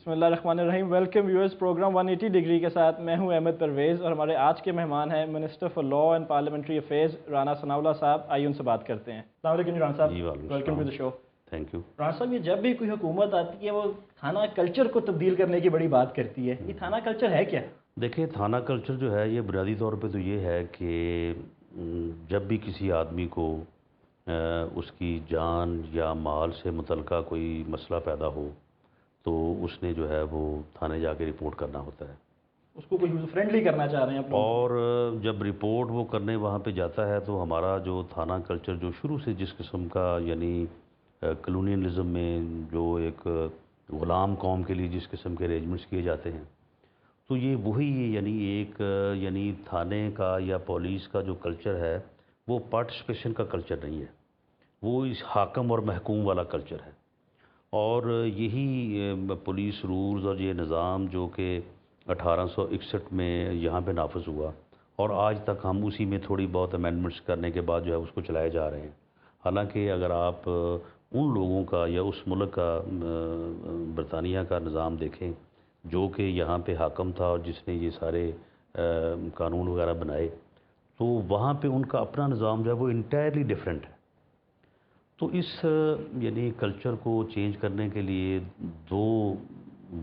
بسم اللہ الرحمن الرحیم۔ ویلکم ویورز، پروگرام 180 ڈگری کے ساتھ میں ہوں احمد پرویز، اور ہمارے آج کے مہمان ہیں minister for law and parliamentary affairs Rana Sanaullah صاحب۔ آئیے ان سے بات کرتے ہیں۔ السلام علیکم رانا صاحب، welcome to the show. Thank you. Rana صاحب، یہ جب بھی کوئی حکومت آتی ہے وہ تھانہ کلچر کو تبدیل کرنے کی بڑی بات کرتی ہے، یہ تھانہ کلچر ہے کیا؟ دیکھیں، تھانہ کلچر جو ہے یہ بنیادی طور پہ تو یہ ہے کہ جب بھی کسی آدمی کو اس کی جان یا مال سے متعلقہ کوئی مسئلہ پیدا ہو تو اس نے جو ہے وہ تھانے جا کے رپورٹ کرنا ہوتا ہے، اس کو کوئی یوزر فرینڈلی کرنا چاہ رہے ہیں آپ لوگ۔ اور جب رپورٹ وہ کرنے وہاں پہ جاتا ہے تو ہمارا جو تھانہ کلچر جو شروع سے جس قسم کا یعنی کلونیلزم میں جو ایک غلام قوم کے لیے جس قسم کے ارینجمنٹس کیے جاتے ہیں، تو یہ وہی یعنی ایک یعنی تھانے کا یا پولیس کا جو کلچر ہے وہ پارٹیسپیشن کا کلچر نہیں ہے، وہ اس حاکم اور محکوم والا کلچر ہے۔ اور یہی پولیس رولز اور یہ نظام جو کہ 1861 میں یہاں پہ نافذ ہوا اور آج تک ہم اسی میں تھوڑی بہت امینڈمنٹس کرنے کے بعد جو ہے اس کو چلائے جا رہے ہیں۔ حالانکہ اگر آپ ان لوگوں کا یا اس ملک کا برطانیہ کا نظام دیکھیں جو کہ یہاں پہ حاکم تھا اور جس نے یہ سارے قانون وغیرہ بنائے، تو وہاں پہ ان کا اپنا نظام جو ہے وہ انٹائرلی ڈیفرنٹ ہے۔ تو اس یعنی کلچر کو چینج کرنے کے لیے دو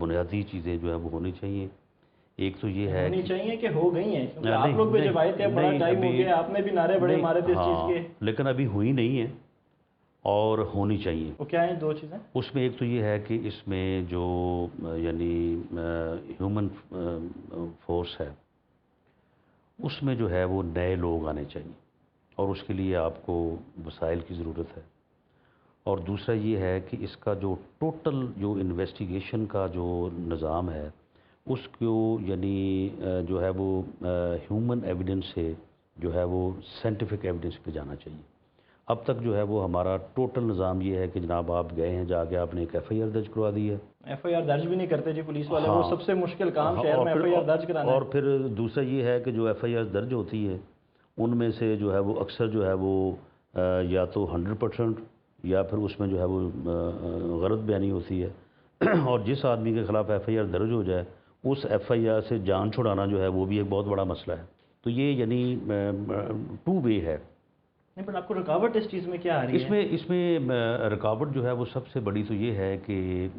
بنیادی چیزیں جو ہے وہ ہونی چاہیے۔ ایک تو یہ ہے ہونی چاہیے کہ ہو گئی ہیں، کیونکہ آپ لوگ بھی جب آئے تھے بڑا ٹائم ہو گیا، آپ نے بھی نعرے بڑے مارے تھے اس چیز کے، لیکن ابھی ہوئی نہیں ہے اور ہونی چاہیے۔ وہ کیا ہیں دو چیزیں؟ اس میں ایک تو یہ ہے کہ اس میں جو یعنی ہیومن فورس ہے اس میں جو ہے وہ نئے لوگ آنے چاہیے، اور اس کے لیے آپ کو وسائل کی ضرورت ہے۔ اور دوسرا یہ ہے کہ اس کا جو ٹوٹل جو انویسٹیگیشن کا جو نظام ہے اس کو یعنی جو ہے وہ ہیومن ایویڈنس سے جو ہے وہ سائنٹیفک ایویڈنس پہ جانا چاہیے۔ اب تک جو ہے وہ ہمارا ٹوٹل نظام یہ ہے کہ جناب آپ گئے ہیں، جا کے آپ نے ایک ایف آئی آر درج کروا دی ہے۔ ایف آئی آر درج بھی نہیں کرتے جی پولیس والے، وہ سب سے مشکل کام شہر میں ایف آئی آر درج کرانا ہے۔ اور پھر دوسرا یہ ہے کہ جو ایف آئی آر درج ہوتی ہے ان میں سے جو ہے وہ اکثر جو ہے وہ یا تو 100% یا پھر اس میں جو ہے وہ غلط بیانی ہوتی ہے، اور جس آدمی کے خلاف ایف آئی آر درج ہو جائے اس ایف آئی آر سے جان چھڑانا جو ہے وہ بھی ایک بہت بڑا مسئلہ ہے۔ تو یہ یعنی ٹو وے ہے۔ نہیں، پر آپ کو رکاوٹ اس چیز میں کیا آ رہی ہے؟ اس میں رکاوٹ جو ہے وہ سب سے بڑی تو یہ ہے کہ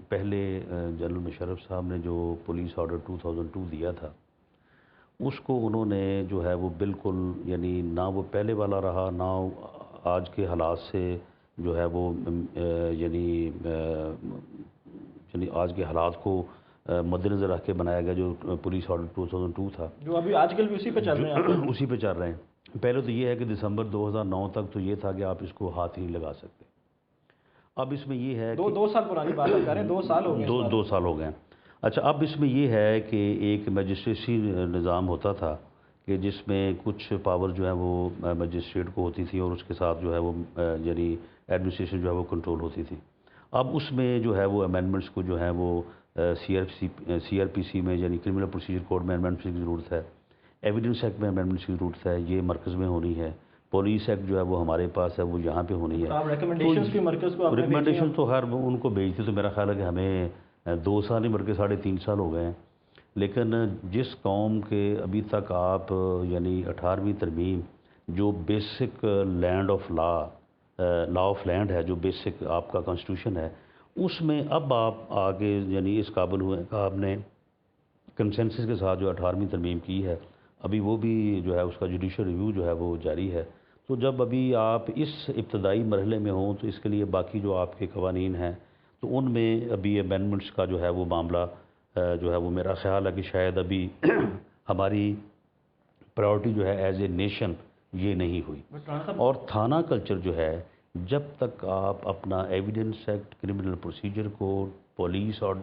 پہلے جنرل مشرف صاحب نے جو پولیس آرڈر 2002 دیا تھا اس کو انہوں نے جو ہے وہ بالکل یعنی نہ وہ پہلے والا رہا، نہ آج کے حالات سے جو ہے وہ یعنی آج کے حالات کو مد نظر رکھ کے بنایا گیا جو پولیس آرڈر 2002 تھا، جو ابھی آج کل بھی اسی پہ چل رہے ہیں۔ اسی پہ چل رہے ہیں۔ پہلے تو یہ ہے کہ دسمبر 2009 تک تو یہ تھا کہ آپ اس کو ہاتھ ہی نہیں لگا سکتے۔ اب اس میں یہ ہے دو سال پرانی بات کر رہے ہیں، 2 سال ہو گئے، 2 سال ہو گئے۔ اچھا، اب اس میں یہ ہے کہ ایک میجسٹریسی نظام ہوتا تھا کہ جس میں کچھ پاور جو ہے وہ مجسٹریٹ کو ہوتی تھی اور اس کے ساتھ جو ہے وہ یعنی ایڈمنسٹریشن جو ہے وہ کنٹرول ہوتی تھی۔ اب اس میں جو ہے وہ امینڈمنٹس کو جو ہے وہ سی آر پی سی میں یعنی کرمنل پروسیجر کوڈ میں امینڈمنٹس کی ضرورت ہے، ایویڈنس ایکٹ میں امینڈمنٹس کی ضرورت ہے، یہ مرکز میں ہونی ہے، پولیس ایکٹ جو ہے وہ ہمارے پاس ہے وہ یہاں پہ ہونی ہے۔ ریکمنڈیشن تو ہر ان کو بھیجتے تو میرا خیال ہے کہ ہمیں 2 سال ہی بلکہ 3.5 سال ہو گئے ہیں، لیکن جس قوم کے ابھی تک آپ یعنی 18ویں ترمیم جو basic land of law of land ہے، جو بیسک آپ کا کانسٹیٹیوشن ہے، اس میں اب آپ آگے یعنی اس قابل ہوئے کہ آپ نے کنسنسس کے ساتھ جو 18ویں ترمیم کی ہے، ابھی وہ بھی جو ہے اس کا جوڈیشل ریویو جو ہے وہ جاری ہے۔ تو جب ابھی آپ اس ابتدائی مرحلے میں ہوں تو اس کے لیے باقی جو آپ کے قوانین ہیں تو ان میں ابھی امینڈمنٹس کا جو ہے وہ معاملہ جو ہے وہ میرا خیال ہے کہ شاید ابھی ہماری پرائورٹی جو ہے ایز اے نیشن یہ نہیں ہوئی۔ اور تھانہ کلچر جو ہے جب تک آپ اپنا evidence act, criminal procedure code, police اور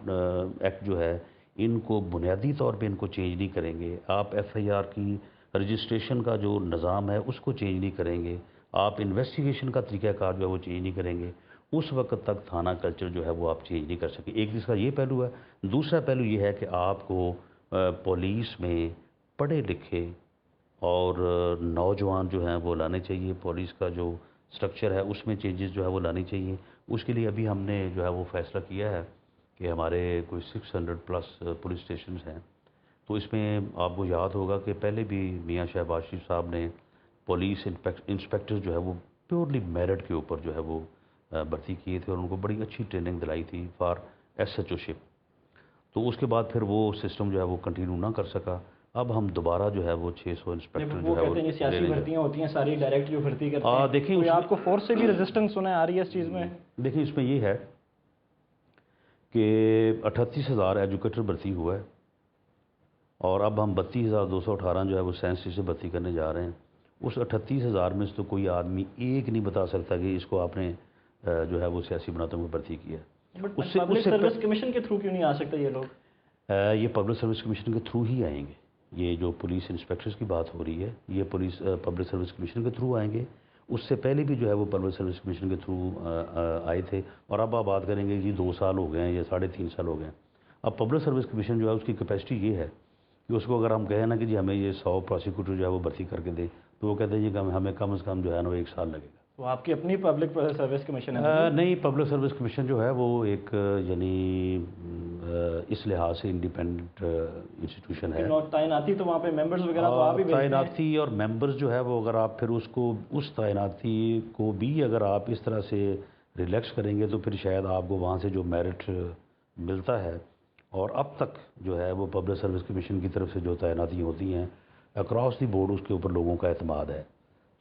ایکٹ جو ہے ان کو بنیادی طور پہ ان کو چینج نہیں کریں گے، آپ ایف آئی آر کی رجسٹریشن کا جو نظام ہے اس کو چینج نہیں کریں گے، آپ انویسٹیگیشن کا طریقہ کار جو ہے وہ چینج نہیں کریں گے، اس وقت تک تھانہ کلچر جو ہے وہ آپ چینج نہیں کر سکیں۔ ایک اس کا یہ پہلو ہے۔ دوسرا پہلو یہ ہے کہ آپ کو پولیس میں پڑھے لکھے اور نوجوان جو ہیں وہ لانے چاہیے، پولیس کا جو سٹرکچر ہے اس میں چینجز جو ہے وہ لانی چاہیے۔ اس کے لیے ابھی ہم نے جو ہے وہ فیصلہ کیا ہے کہ ہمارے کوئی 600 پلس پولیس اسٹیشنز ہیں، تو اس میں آپ کو یاد ہوگا کہ پہلے بھی میاں شہباز شریف صاحب نے پولیس انسپیکٹر جو ہے وہ پیورلی میرٹ کے اوپر جو ہے وہ بھرتی کیے تھے، اور ان کو بڑی اچھی ٹریننگ دلائی تھی فار ایس ایچ او شپ. تو اس کے بعد پھر وہ سسٹم جو ہے وہ کنٹینیو نہ کر سکا. اب ہم دوبارہ جو ہے وہ 600 انسپیکٹر جو ہے وہ کہتے ہیں سیاسی بھرتیاں ہوتی ہیں ساری ڈائریکٹ جو بھرتی کرتے ہیں. دیکھیں کوئی آپ کو فورس سے بھی ریزسٹنس سنا آ رہی ہے اس چیز میں؟ دیکھیں اس میں یہ ہے کہ 38,000 ایجوکیٹر بھرتی ہوا ہے، اور اب ہم 32,218 جو ہے وہ سائنس سے بھرتی کرنے جا رہے ہیں. اس 38,000 میں سے تو کوئی آدمی ایک نہیں بتا سکتا کہ اس کو آپ نے جو ہے وہ سیاسی بناتے میں بھرتی کیا. پبلک سروس کمیشن کے تھرو کیوں نہیں آ سکتے یہ لوگ؟ یہ پبلک سروس کمیشن کے تھرو ہی آئیں گے. یہ جو پولیس انسپیکٹرز کی بات ہو رہی ہے یہ پبلک سروس کمیشن کے تھرو آئیں گے. اس سے پہلے بھی جو ہے وہ پبلک سروس کمیشن کے تھرو آئے تھے، اور اب آپ بات کریں گے جی 2 سال ہو گئے ہیں یا 3.5 سال ہو گئے ہیں. اب پبلک سروس کمیشن جو ہے اس کی کیپیسٹی یہ ہے کہ اس کو اگر ہم کہیں نا کہ جی ہمیں یہ 100 پراسیکیوٹر جو ہے وہ بھرتی کر کے دے، تو وہ کہتے ہیں جی کہ ہمیں کم از کم جو ہے نا 1 سال لگے گا. تو آپ کی اپنی پبلک سروس کمیشن ہے؟ نہیں، پبلک سروس کمیشن جو ہے وہ ایک یعنی اس لحاظ سے انڈیپینڈنٹ انسٹیٹیوشن ہے. تعیناتی تو وہاں پہ ممبرز وغیرہ تو آپ ہی بھیجتے ہیں. تعیناتی اور ممبرز جو ہے وہ اگر آپ پھر اس تعیناتی کو بھی اگر آپ اس طرح سے ریلیکس کریں گے تو پھر شاید آپ کو وہاں سے جو میرٹ ملتا ہے، اور اب تک جو ہے وہ پبلک سروس کمیشن کی طرف سے جو تعیناتی ہوتی ہیں اکراس دی بورڈ اس کے اوپر لوگوں کا اعتماد ہے.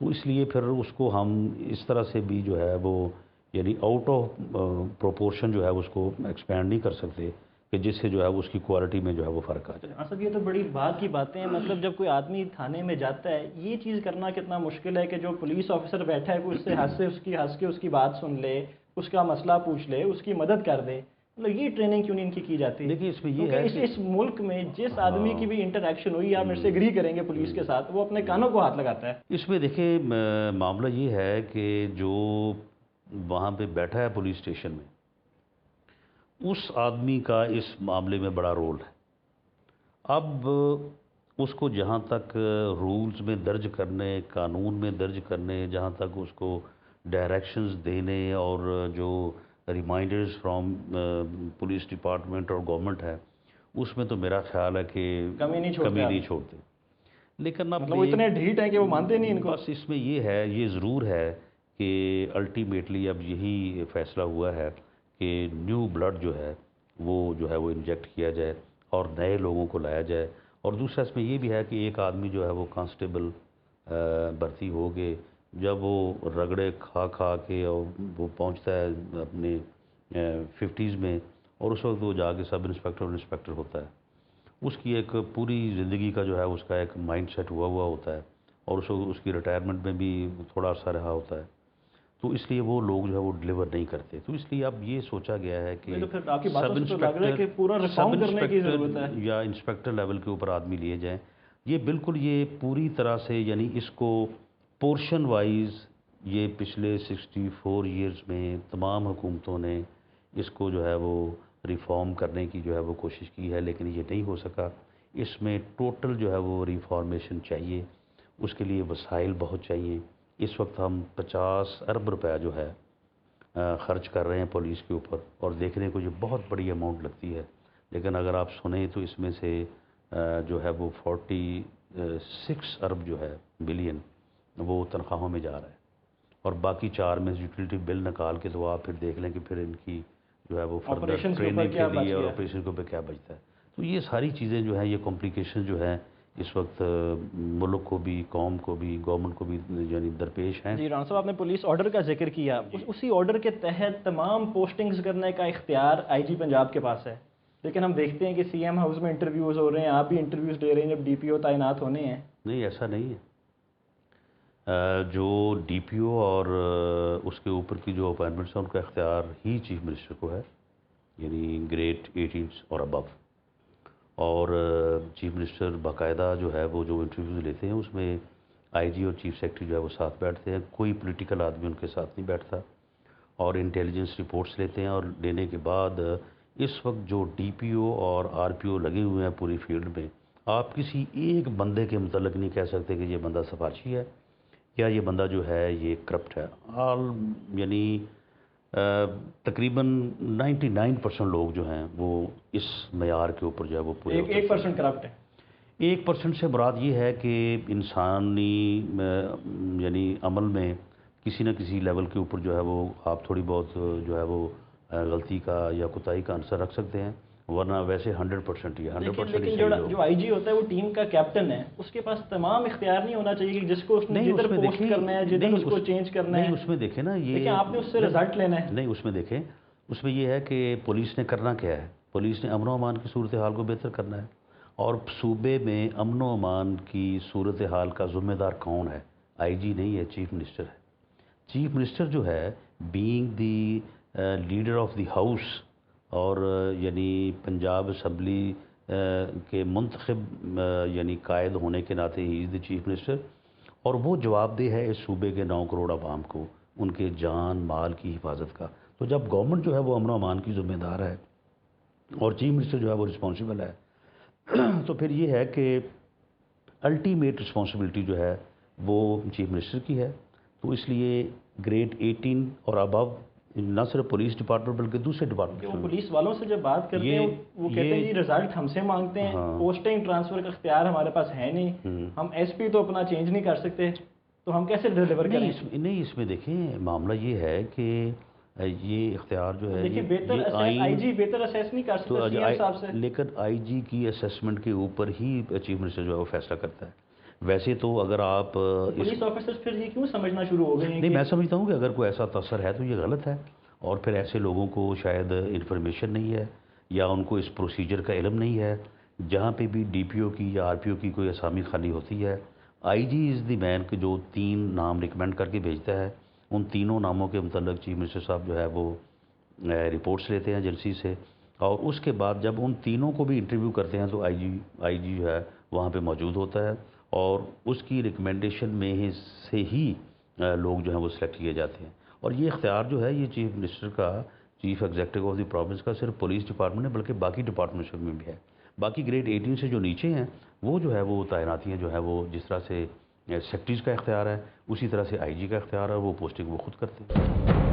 تو اس لیے پھر اس کو ہم اس طرح سے بھی جو ہے وہ یعنی آؤٹ آف پروپورشن جو ہے اس کو ایکسپینڈ نہیں کر سکتے کہ جس سے جو ہے اس کی کوالٹی میں جو ہے وہ فرق آ جائے. اصل یہ تو بڑی بات کی باتیں ہیں. مطلب جب کوئی آدمی تھانے میں جاتا ہے یہ چیز کرنا کتنا مشکل ہے کہ جو پولیس آفیسر بیٹھا ہے کوئی اس سے ہنس کے اس کی بات سن لے، اس کا مسئلہ پوچھ لے، اس کی مدد کر دے. مطلب یہ ٹریننگ کیوں نہیں ان کی جاتی؟ دیکھیے اس میں یہ ہے کہ اس ملک میں جس آدمی کی بھی انٹریکشن ہوئی، آپ میرے سے اگری کریں گے پولیس کے ساتھ، وہ اپنے کانوں کو ہاتھ لگاتا ہے. اس میں دیکھیں معاملہ یہ ہے کہ جو وہاں پہ بیٹھا ہے پولیس اسٹیشن میں اس آدمی کا اس معاملے میں بڑا رول ہے. اب اس کو جہاں تک رولز میں درج کرنے، قانون میں درج کرنے، جہاں تک اس کو ڈائریکشنز دینے اور جو ریمائنڈرز فرام پولیس ڈپارٹمنٹ اور گورنمنٹ ہے، اس میں تو میرا خیال ہے کہ کمی نہیں چھوڑتے. لیکن اب وہ اتنے ڈھیٹ ہیں کہ وہ مانتے نہیں ان کو. بس اس میں یہ ہے، یہ ضرور ہے کہ الٹیمیٹلی اب یہی فیصلہ ہوا ہے کہ نیو بلڈ جو ہے وہ انجیکٹ کیا جائے اور نئے لوگوں کو لایا جائے. اور دوسرا اس میں یہ بھی ہے کہ ایک آدمی جو ہے وہ کانسٹیبل بھرتی ہو گئے، جب وہ رگڑے کھا کے اور وہ پہنچتا ہے اپنے 50s میں، اور اس وقت وہ جا کے سب انسپیکٹر ہوتا ہے. اس کی ایک پوری زندگی کا جو ہے اس کا ایک مائنڈ سیٹ ہوا ہوتا ہے، اور اس کی ریٹائرمنٹ میں بھی تھوڑا عرصہ رہا ہوتا ہے. تو اس لیے وہ لوگ جو ہے وہ ڈلیور نہیں کرتے. تو اس لیے اب یہ سوچا گیا ہے کہ سب انسپیکٹر یا انسپیکٹر لیول کے اوپر آدمی لیے جائیں. یہ بالکل یہ پوری طرح سے یعنی اس کو پورشن وائز یہ پچھلے 64 ایئرز میں تمام حکومتوں نے اس کو جو ہے وہ ریفارم کرنے کی جو ہے وہ کوشش کی ہے، لیکن یہ نہیں ہو سکا. اس میں ٹوٹل جو ہے وہ ریفارمیشن چاہیے، اس کے لیے وسائل بہت چاہیے. اس وقت ہم 50 ارب روپیہ جو ہے خرچ کر رہے ہیں پولیس کے اوپر، اور دیکھنے کو یہ بہت بڑی اماؤنٹ لگتی ہے، لیکن اگر آپ سنیں تو اس میں سے جو ہے وہ 46 ارب جو ہے بلین وہ تنخواہوں میں جا رہا ہے، اور باقی 4 میں یوٹیلیٹی بل نکال کے تو آپ پھر دیکھ لیں کہ پھر ان کی جو ہے وہ فردر ٹریننگ کے لیے اور آپریشن کے اوپر کیا بچتا ہے. تو یہ ساری چیزیں جو ہیں، یہ کمپلیکیشن جو ہیں اس وقت ملک کو بھی، قوم کو بھی، گورنمنٹ کو بھی یعنی درپیش ہیں. جی رانا صاحب، آپ نے پولیس آرڈر کا ذکر کیا. اسی آرڈر کے تحت تمام پوسٹنگز کرنے کا اختیار آئی جی پنجاب کے پاس ہے، لیکن ہم دیکھتے ہیں کہ سی ایم ہاؤس میں انٹرویوز ہو رہے ہیں، آپ بھی انٹرویوز دے رہے ہیں جب ڈی پی او تعینات ہونے ہیں. نہیں، ایسا نہیں ہے. جو ڈی پی او اور اس کے اوپر کی جو اپائنٹمنٹس ہیں ان کا اختیار ہی چیف منسٹر کو ہے، یعنی گریڈ 18 اور ابو. اور چیف منسٹر باقاعدہ جو ہے وہ جو انٹرویوز لیتے ہیں اس میں آئی جی اور چیف سیکرٹری جو ہے وہ ساتھ بیٹھتے ہیں. کوئی پولیٹیکل آدمی ان کے ساتھ نہیں بیٹھتا، اور انٹیلیجنس رپورٹس لیتے ہیں. اور لینے کے بعد اس وقت جو ڈی پی او اور آر پی او لگے ہوئے ہیں پوری فیلڈ میں، آپ کسی ایک بندے کے متعلق نہیں کہہ سکتے کہ یہ بندہ سفارشی ہے یا یہ بندہ جو ہے یہ کرپٹ ہے. یعنی تقریباً 99% لوگ جو ہیں وہ اس معیار کے اوپر جو ہے وہ پورے 1% کرپٹ ہے. 1% سے مراد یہ ہے کہ انسانی یعنی عمل میں کسی نہ کسی لیول کے اوپر جو ہے وہ آپ تھوڑی بہت جو ہے وہ غلطی کا یا کوتاہی کا عنصر رکھ سکتے ہیں، ورنہ ویسے 100% ہی 100% لیکن جو آئی جی ہوتا ہے وہ ٹیم کا کیپٹن ہے، اس کے پاس تمام اختیار نہیں ہونا چاہیے کہ جس کو اس نے جدھر پوسٹ کرنا ہے، جدھر اس کو چینج کرنا ہے. نہیں، اس میں دیکھیں نا، یہ آپ نے اس سے رزلٹ لینا ہے. نہیں، اس میں دیکھیں، اس میں یہ ہے کہ پولیس نے کرنا کیا ہے. پولیس نے امن و امان کی صورتحال کو بہتر کرنا ہے، اور صوبے میں امن و امان کی صورتحال کا ذمہ دار کون ہے؟ آئی جی نہیں ہے، چیف منسٹر ہے. چیف منسٹر جو ہے being the leader of the house, اور یعنی پنجاب اسمبلی کے منتخب یعنی قائد ہونے کے ناطے ہی از دی چیف منسٹر، اور وہ جواب دہ ہے اس صوبے کے 9 کروڑ عوام کو، ان کے جان مال کی حفاظت کا. تو جب گورنمنٹ جو ہے وہ امن و امان کی ذمہ دار ہے اور چیف منسٹر جو ہے وہ رسپانسیبل ہے، تو پھر یہ ہے کہ الٹیمیٹ رسپانسبلٹی جو ہے وہ چیف منسٹر کی ہے. تو اس لیے گریڈ 18 اور ابو نہ صرف پولیس ڈپارٹمنٹ بلکہ دوسرے ڈپارٹمنٹ، وہ پولیس والوں سے جب بات کرتے ہیں وہ کہتے ہیں جی رزلٹ ہم سے مانگتے ہیں، پوسٹنگ ٹرانسفر کا اختیار ہمارے پاس ہے نہیں، ہم ایس پی تو اپنا چینج نہیں کر سکتے، تو ہم کیسے ڈیلیور کریں؟ نہیں، اس میں دیکھیں معاملہ یہ ہے کہ یہ اختیار جو ہے آئی جی بہتر اسیس نہیں کر سکتا سی ایم صاحب سے، لیکن آئی جی کی اسیسمنٹ کے اوپر ہی چیف منسٹر جو ہے وہ فیصلہ کرتا ہے. ویسے تو اگر آپ پولیس آفیسرز پھر یہ کیوں سمجھنا شروع ہو گئے ہیں؟ نہیں، میں سمجھتا ہوں کہ اگر کوئی ایسا تاثر ہے تو یہ غلط ہے، اور پھر ایسے لوگوں کو شاید انفارمیشن نہیں ہے یا ان کو اس پروسیجر کا علم نہیں ہے. جہاں پہ بھی ڈی پی او کی یا آر پی او کی کوئی اسامی خالی ہوتی ہے، آئی جی از دی مین کہ جو 3 نام ریکمینڈ کر کے بھیجتا ہے. ان تینوں ناموں کے متعلق چیف منسٹر صاحب جو ہے وہ رپورٹس لیتے ہیں ایجنسی سے، اور اس کے بعد جب ان تینوں کو بھی انٹرویو کرتے ہیں تو آئی جی جو ہے وہاں پہ موجود ہوتا ہے، اور اس کی ریکمنڈیشن میں سے ہی لوگ جو ہیں وہ سلیکٹ کیے جاتے ہیں. اور یہ اختیار جو ہے یہ چیف منسٹر کا، chief executive of the province کا، صرف پولیس ڈپارٹمنٹ ہے بلکہ باقی ڈپارٹمنٹس میں بھی ہے. باقی گریڈ 18 سے جو نیچے ہیں وہ جو ہے وہ تعیناتیاں جو ہے وہ جس طرح سے سیکٹریز کا اختیار ہے اسی طرح سے آئی جی کا اختیار ہے، وہ پوسٹنگ وہ خود کرتے ہیں.